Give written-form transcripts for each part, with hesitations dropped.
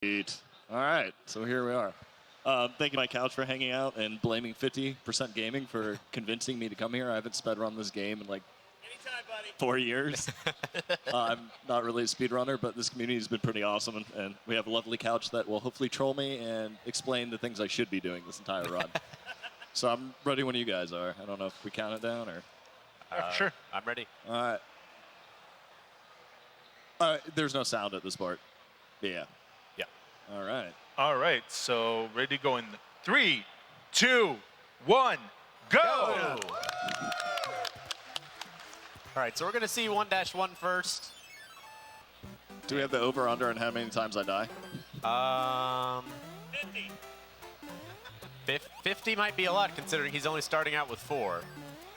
Sweet. All right, so here we are. Thank you, my couch, for hanging out and blaming 50% Gaming for convincing me to come here. I haven't sped-run this game in like 4 years. I'm not really a speedrunner, but this community has been pretty awesome, and we have a lovely couch that will hopefully troll me and explain the things I should be doing this entire run. So I'm ready when you guys are. I don't know if we count it down or... Sure, I'm ready. All right. There's no sound at this part. Yeah. Yeah. All right. All right, so ready to go in 3, 2, 1, go! All right, so we're going to see 1-1 first. Do we have the over-under on how many times I die? 50 might be a lot, considering he's only starting out with 4.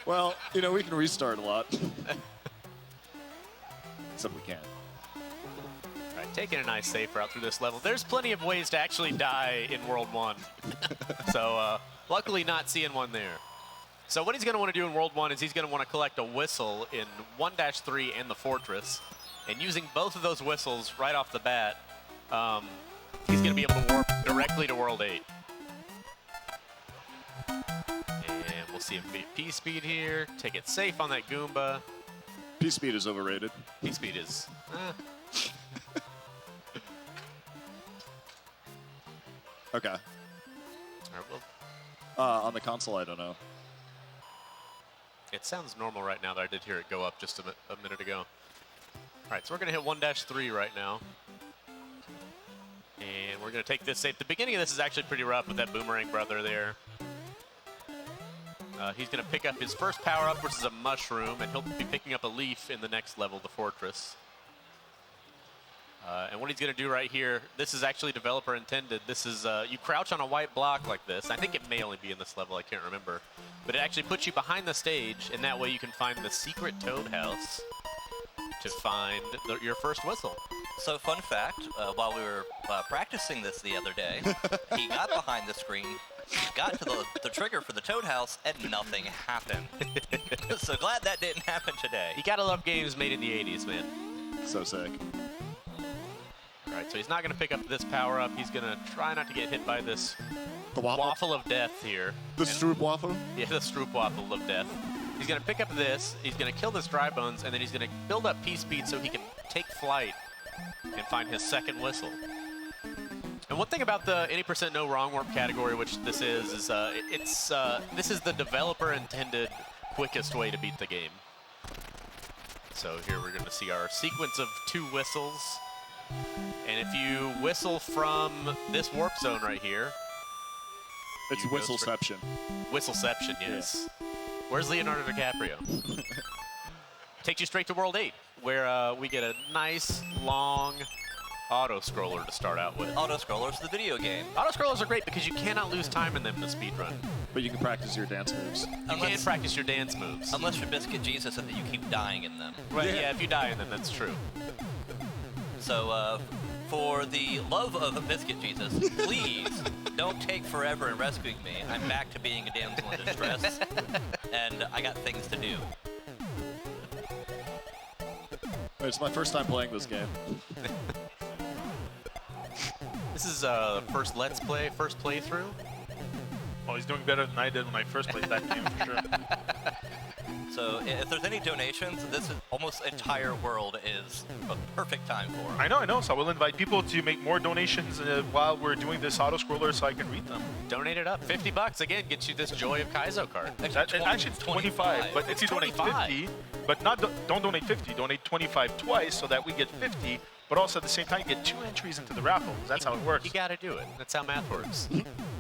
Well, you know, we can restart a lot. Except we can't. All right, taking a nice safe route through this level. There's plenty of ways to actually die in World 1. So, luckily not seeing one there. So what he's going to want to do in World 1 is he's going to want to collect a whistle in 1-3 and the Fortress. And using both of those whistles right off the bat, he's going to be able to warp directly to World 8. And we'll see him beat P-Speed here. Take it safe on that Goomba. P-Speed is overrated. P-Speed is... Okay. All right, well, on the console, I don't know. it sounds normal right now that I did hear it go up just a minute ago. All right, so we're going to hit 1-3 right now. And we're going to take this safe. The beginning of this is actually pretty rough with that Boomerang Brother there. He's going to pick up his first power-up, which is a mushroom, and he'll be picking up a leaf in the next level, the Fortress. And what he's going to do right here, this is actually developer intended. This is, you crouch on a white block like this. I think it may only be in this level, I can't remember. But it actually puts you behind the stage, and that way you can find the secret Toad House to find your first whistle. So fun fact, while we were practicing this the other day, he got behind the screen, got to the trigger for the Toad House, and nothing happened. So glad that didn't happen today. You gotta love games made in the 80s, man. So sick. All right, so he's not gonna pick up this power-up. He's gonna try not to get hit by this The waffle? waffle of death here. The Stroop waffle? Yeah, the Stroop waffle of death. He's gonna pick up this, he's gonna kill this Dry Bones, and then he's gonna build up P-Speed so he can take flight and find his second whistle. And one thing about the any percent no wrong warp category, which this is this is the developer intended quickest way to beat the game. So here we're gonna see our sequence of 2 whistles. And if you whistle from this warp zone right here, It's Whistleception. Whistleception, yes. Yeah. Where's Leonardo DiCaprio? Takes you straight to World 8, where we get a nice, long auto-scroller to start out with. Auto-scrollers, the video game. Auto-scrollers are great because you cannot lose time in them in the speedrun. But you can practice your dance moves. You can practice your dance moves. Unless you're BiscuitJesus and that you keep dying in them. Right, yeah, if you die in them, that's true. So, for the love of BiscuitJesus, please don't take forever in rescuing me. I'm back to being a damsel in distress, and I got things to do. It's my first time playing this game. This is first Let's Play, first playthrough. Well, he's doing better than I did when I first played that game, for sure. So if there's any donations, this is almost entire world is a perfect time for. I know. So I will invite people to make more donations while we're doing this auto-scroller so I can read them. Donate it up. $50, again, gets you this Joy of Kaizo card. Actually, it's 25, but if you donate 50, but don't donate 50, donate 25 twice so that we get 50, but also at the same time you get 2 entries into the raffle. That's how it works. You gotta do it. That's how math works.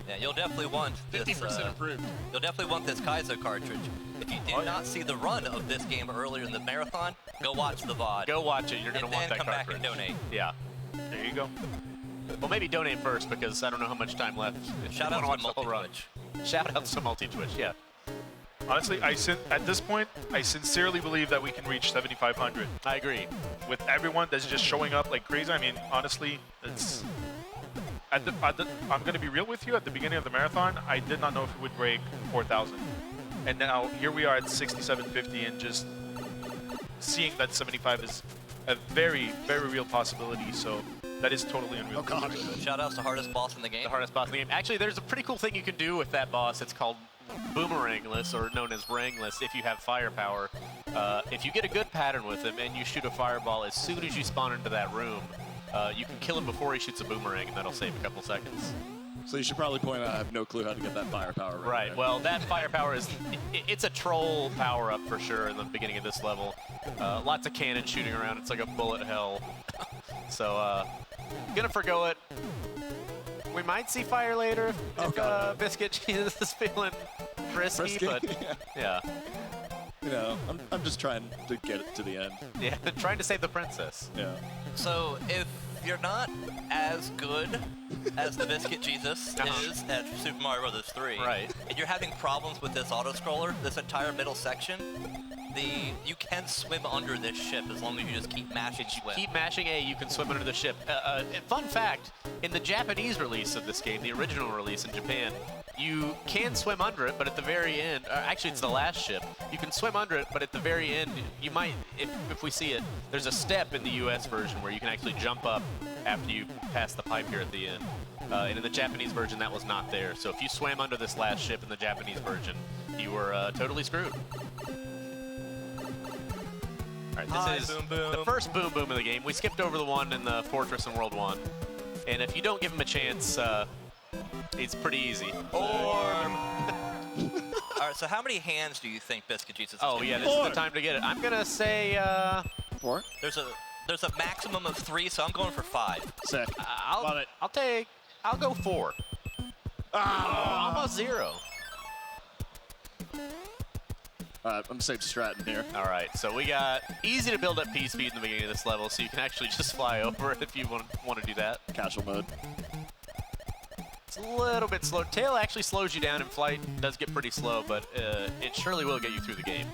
Yeah, you'll definitely want this. 50% approved. You'll definitely want this Kaizo cartridge. If you did not see the run of this game earlier in the marathon, go watch the VOD. Go watch it. You're gonna want that come cartridge. back and donate. Yeah. There you go. Well, maybe donate first because I don't know how much time left. Shout out to Multi-Twitch. Shout out to Multi-Twitch, yeah. Honestly, at this point, I sincerely believe that we can reach 7,500. I agree. With everyone that's just showing up like crazy, I mean, honestly, it's... I'm going to be real with you, at the beginning of the marathon, I did not know if it would break 4,000. And now, here we are at 6,750, and just seeing that 75 is a very, very real possibility. So That is totally unreal. Oh god. Shout outs to hardest boss in the game. The hardest boss in the game. Actually, there's a pretty cool thing you can do with that boss. It's called Boomerangless, or known as Rangless, if you have firepower. If you get a good pattern with him and you shoot a fireball as soon as you spawn into that room, you can kill him before he shoots a boomerang, and that'll save a couple seconds. So you should probably point out I have no clue how to get that firepower Right, there. well, that firepower is, it's a troll power-up for sure in the beginning of this level. Lots of cannon shooting around, it's like a bullet hell. So, gonna forgo it. We might see fire later if Biscuit Jesus is feeling frisky, but yeah. You know, I'm just trying to get it to the end. Yeah, trying to save the princess. Yeah. So if you're not as good as the Biscuit Jesus is at Super Mario Bros. 3, Right. and you're having problems with this auto-scroller, this entire middle section, you can swim under this ship as long as you just keep mashing swim. Keep mashing A, you can swim under the ship. Fun fact, in the Japanese release of this game, the original release in Japan, you can swim under it, but at the very end, actually it's the last ship, you can swim under it, but at the very end, you might, if we see it, there's a step in the US version where you can actually jump up after you pass the pipe here at the end. And in the Japanese version, that was not there. So if you swam under this last ship in the Japanese version, you were totally screwed. All right, this is the first Boom Boom of the game. We skipped over the one in the Fortress in World 1. And if you don't give him a chance, it's pretty easy. All right, so how many hands do you think Biscuit Jesus is Oh, yeah, this is the time to get it. I'm going to say... 4? There's a maximum of 3, so I'm going for 5. Sick. Love it. I'll go 4. Almost 0. I'm safe stratting here. All right, so we got easy to build up P speed in the beginning of this level, so you can actually just fly over it if you want to do that. Casual mode. It's a little bit slow. Tail actually slows you down in flight. Does get pretty slow, but it surely will get you through the game.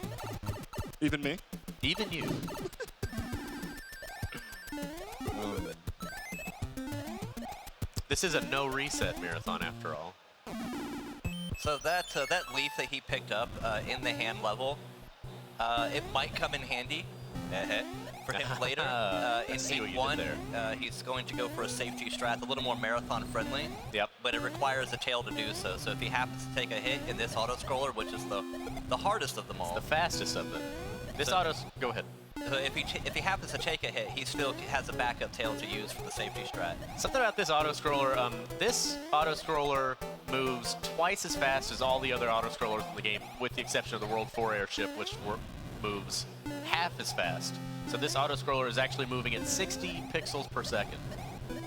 Even me? Even you. This is a no reset marathon after all. So that leaf that he picked up in the hand level, it might come in handy for him later. In see what Heat you 1, did he's going to go for a safety strat, a little more marathon friendly. Yep. But it requires the tail to do so. So if he happens to take a hit in this auto-scroller, which is the hardest of them all. The fastest of them. This So- go ahead. So if he happens to take a hit, he still has a backup tail to use for the safety strat. Something about this auto-scroller, this auto-scroller moves twice as fast as all the other auto-scrollers in the game, with the exception of the World 4 airship, which moves half as fast. So this auto-scroller is actually moving at 60 pixels per second,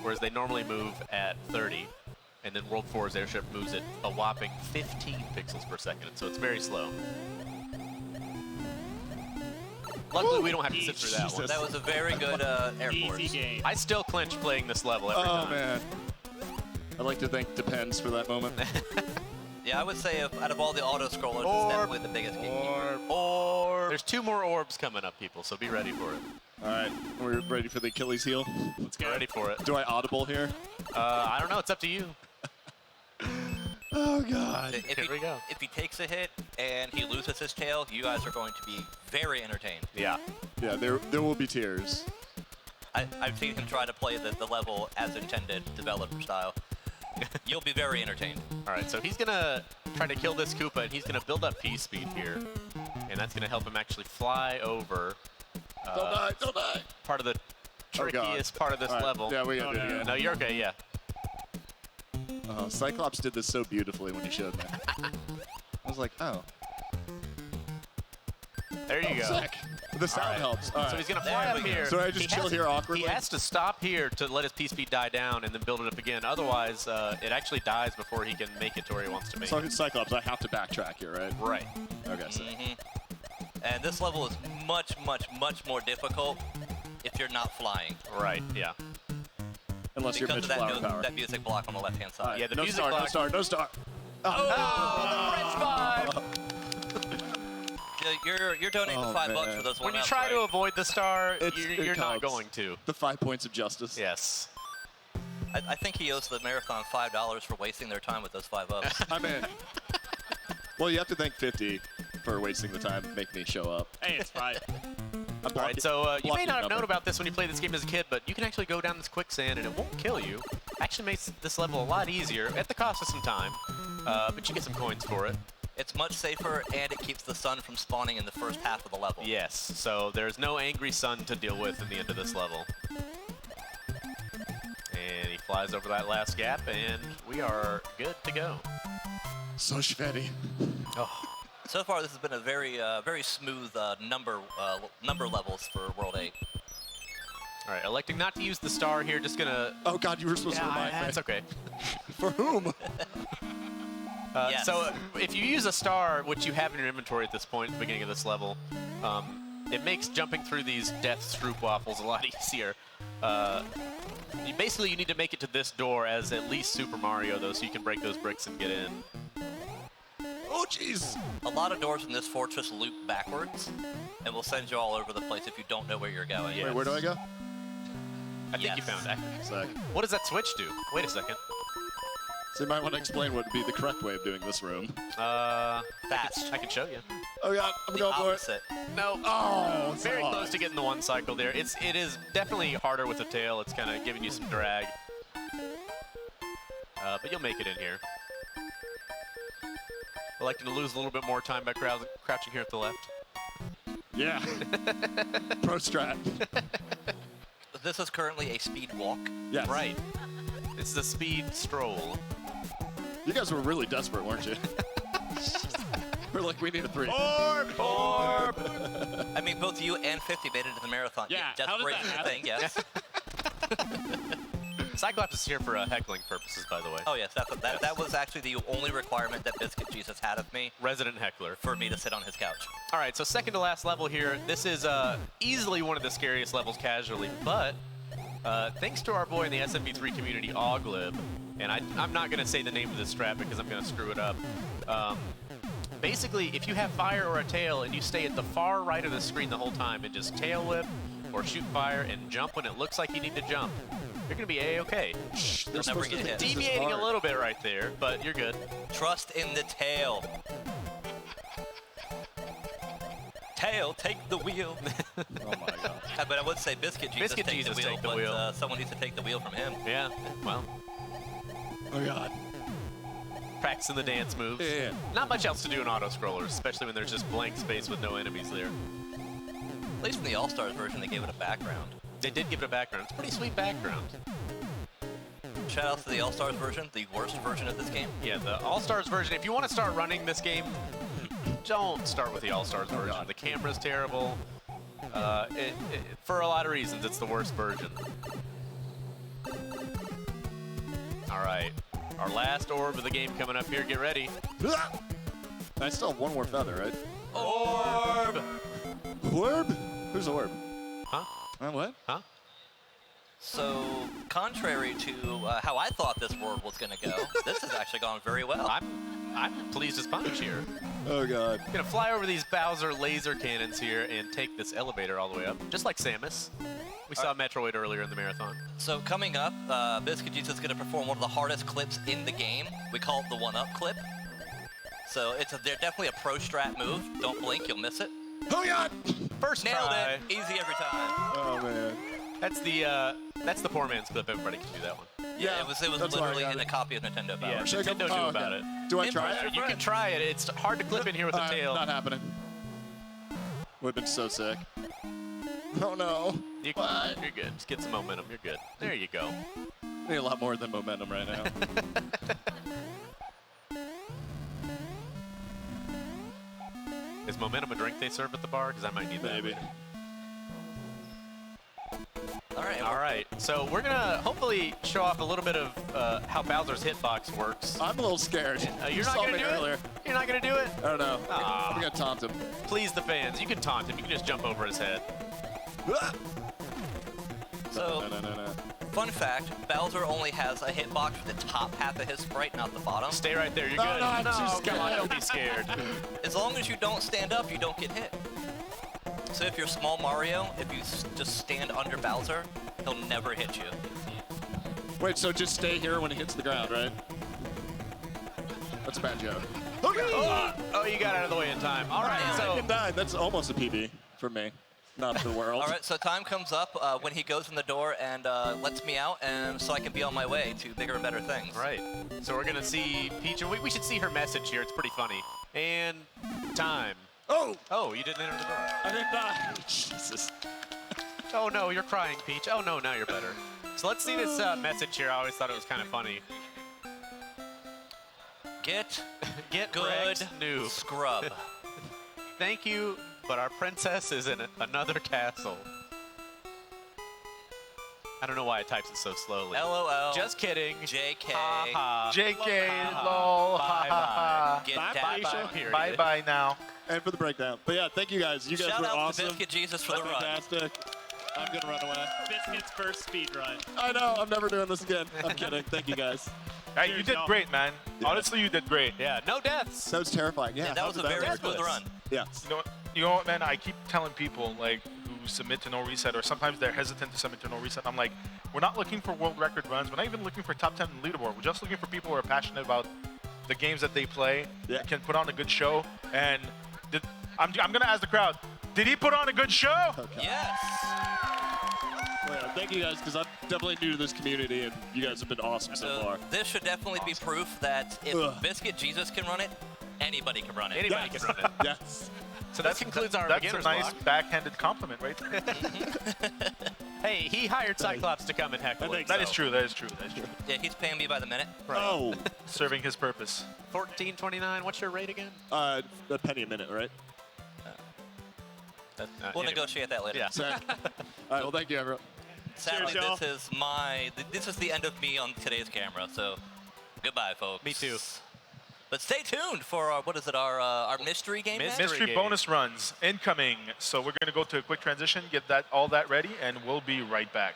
whereas they normally move at 30. And then World 4's airship moves at a whopping 15 pixels per second, so it's very slow. Luckily, we don't have to sit through that one. That was a very good Air Force. Easy game. I still clinch playing this level every time. Oh, man. I'd like to thank Depends for that moment. Yeah, I would say out of all the auto-scrollers, it's definitely the biggest gatekeeper. There's 2 more orbs coming up, people, so be ready for it. All right, we're ready for the Achilles heel. Let's Get ready for it. Do I audible here? I don't know. It's up to you. Oh, God. Here we go. If he takes a hit and he loses his tail, you guys are going to be very entertained. Yeah. Yeah, there will be tears. I've seen him try to play the level as intended, developer style. You'll be very entertained. All right, so he's going to try to kill this Koopa, and he's going to build up P speed here. And that's going to help him actually fly over. Don't die, don't die. Part of the trickiest part of this All right, level. Yeah, we got to do it again. No, you're okay, yeah. Cyclops did this so beautifully when he showed me. I was like, oh. There you go. Sick. The sound helps. All right. So he's going to fly up here. So I just chill here awkwardly? He has to stop here to let his P speed die down and then build it up again. Otherwise, it actually dies before he can make it to where he wants to make So it. Cyclops, I have to backtrack here, right? Right. Okay, so. And this level is much, much, much more difficult if you're not flying. Right, yeah. Unless you're Because Mitch of Flower Power. that music block on the left-hand side. All right, Yeah, the no music star, block- no star, no star. Oh, the French vibe! You're donating Oh, $5 man. for those When you one-ups, try to right? avoid the star, It you're not counts. going to. The 5 points of justice. Yes. I think he owes the marathon $5 for wasting their time with those 5-ups. I'm in. Well, you have to thank 50 for wasting the time to make me show up. Hey, it's fine. All right, so you may not have known about this when you played this game as a kid, but you can actually go down this quicksand and it won't kill you. Actually makes this level a lot easier at the cost of some time, but you get some coins for it. It's much safer, and it keeps the sun from spawning in the first half of the level. Yes, so there's no angry sun to deal with in the end of this level. And he flies over that last gap, and we are good to go. So sweaty. Oh. So far, this has been a very smooth number levels for World 8. All right, electing not to use the star here, just gonna... Oh God, you were supposed to remind me. That's okay. For whom? Yes. So if you use a star, which you have in your inventory at this point, at the beginning of this level, it makes jumping through these death stroop waffles a lot easier. Basically, you need to make it to this door as at least Super Mario, though, so you can break those bricks and get in. Oh jeez. A lot of doors in this fortress loop backwards, and will send you all over the place if you don't know where you're going. Yeah. Wait, where do I go? I think you found that. Sec. What does that switch do? Wait a second. So you might want to explain what would be the correct way of doing this room. Fast. I can show you. Oh God, I'm The going for it. opposite. No. Oh, it's Very hard. close to getting the one cycle there. It is definitely harder with the tail. It's kind of giving you some drag. But you'll make it in here. Electing to lose a little bit more time by crouching here at the left. Yeah. Pro strat. This is currently a speed walk. Yes. Right. This is a speed stroll. You guys were really desperate, weren't you? We're like, we need a 3. Orb! Orb! I mean, both you and 50 made it to the marathon. Yeah, how did desperate that is the happen? thing, yes. Cyclops is here for heckling purposes, by the way. Oh yes, that was actually the only requirement that BiscuitJesus had of me Resident heckler. for me to sit on his couch. All right, so second to last level here. This is easily one of the scariest levels casually, but thanks to our boy in the SMP3 community, Oglib, and I'm not going to say the name of this strat because I'm going to screw it up. Basically, if you have fire or a tail and you stay at the far right of the screen the whole time and just tail whip or shoot fire and jump when it looks like you need to jump, you're going to be A-okay. You'll never get hit. Deviating a little bit right there, but you're good. Trust in the tail. Tail, take the wheel. Oh my God. But I would say BiscuitJesus take BiscuitJesus the wheel, take the but wheel. someone needs to take the wheel from him. Yeah, well, Oh God. practicing the dance moves. Yeah. Not much else to do in auto-scrollers, especially when there's just blank space with no enemies there. At least in the All-Stars version, they gave it a background. They did give it a background. It's a pretty sweet background. Shout out to the All-Stars version, the worst version of this game. Yeah, the All-Stars version, if you want to start running this game, don't start with the All-Stars version. God. The camera's terrible. For a lot of reasons, it's the worst version. All right, our last orb of the game coming up here. Get ready. I still have one more feather, right? Orb! Orb? Who's Orb? Huh? What? Huh? So, contrary to how I thought this world was going to go, this has actually gone very well. I'm pleased as punch here. Oh God. Gonna fly over these Bowser laser cannons here and take this elevator all the way up, just like Samus. We saw Metroid earlier in the marathon. So coming up, BiscuitJesus is going to perform one of the hardest clips in the game. We call it the one-up clip. So they're definitely a pro strat move. Don't blink, you'll miss it. Oh God. First Nailed try. it. Easy every time. Oh man. That's the poor man's clip. Everybody can do that one. Yeah, it was that's why I literally got in it. a copy of Nintendo Power. Yeah, Should I Nintendo go- knew oh, about okay. it. Do I try it? You can try it. It's hard to clip in here with a tail. Not happening. Would have been so sick. Oh no. You're good. Just get some momentum. You're good. There you go. Need a lot more than momentum right now. Is momentum a drink they serve at the bar? Because I might need that. Maybe. All right. So we're gonna hopefully show off a little bit of how Bowser's hitbox works. I'm a little scared. You're You not saw gonna me do earlier. it. You're not gonna do it. I don't know. Aw. I'm gonna taunt him. Please the fans. You can taunt him. You can just jump over his head. Ah! So, No. fun fact, Bowser only has a hitbox for the top half of his sprite, not the bottom. Stay right there. You're No, good. no, I'm too come scared. on. Don't be scared. As long as you don't stand up, you don't get hit. So if you're small Mario, if you just stand under Bowser, he'll never hit you. Wait, so just stay here when it hits the ground, right? That's a bad joke. Okay. Oh, you got out of the way in time. All right. I So can die. That's almost a PB for me. not the world. All right, so time comes up when he goes in the door and lets me out, and so I can be on my way to bigger and better things. Right. So we're gonna see Peach, and we should see her message here. It's pretty funny. And time. Oh! Oh, you didn't enter the door. I didn't die. Jesus. Oh no, you're crying, Peach. Oh no, now you're better. So let's see this message here. I always thought it was kind of funny. Get Get good wrecked, noob. scrub. Thank you, but our princess is in another castle. I don't know why it types it so slowly. LOL. Just kidding. JK. Ha ha. JK, lol, ha ha ha. Get Bye, that. Felicia. Period. Bye bye now. And for the breakdown. But yeah, thank you guys. You guys Shout were out awesome. to Biscuit Jesus for the run. Fantastic. I'm going to run away. Biscuit's first speed run. I know. I'm never doing this again. I'm kidding. Thank you guys. Hey, you Cheers, did y'all. great, man. Yeah. Honestly, you did great. Yeah, no deaths. That was terrifying. Yeah, Yeah, that how was did a very work? smooth run. Yes. You know what, man? I keep telling people like who submit to NoReset, or sometimes they're hesitant to submit to NoReset. I'm like, we're not looking for world record runs. We're not even looking for top 10 leaderboard. We're just looking for people who are passionate about the games that they play, Yeah. can put on a good show. And I'm gonna ask the crowd, did he put on a good show? Okay. Yes. Well, yeah, thank you guys, because I'm definitely new to this community, and you guys have been awesome so far. This should definitely be proof that if Ugh. Biscuit Jesus can run it, anybody can run it. Anybody Yes. can run it. Yes. So that concludes our That's a beginner's nice block. backhanded compliment right there. Hey, he hired Cyclops to come and heckle I him. think That so. is true. That is true. That is true. Yeah, he's paying me by the minute. Oh, Serving his purpose. 14.29. What's your rate again? a penny a minute, right? We'll Anyway. negotiate that later. Yeah. Sick. All right, well, thank you, everyone. Sadly, Cheers, y'all. this is the end of me on today's camera. So, goodbye, folks. Me too. But stay tuned for our, what is it? Our mystery game. Mystery match? Mystery game. bonus runs incoming. So we're going to go to a quick transition, get all that ready, and we'll be right back.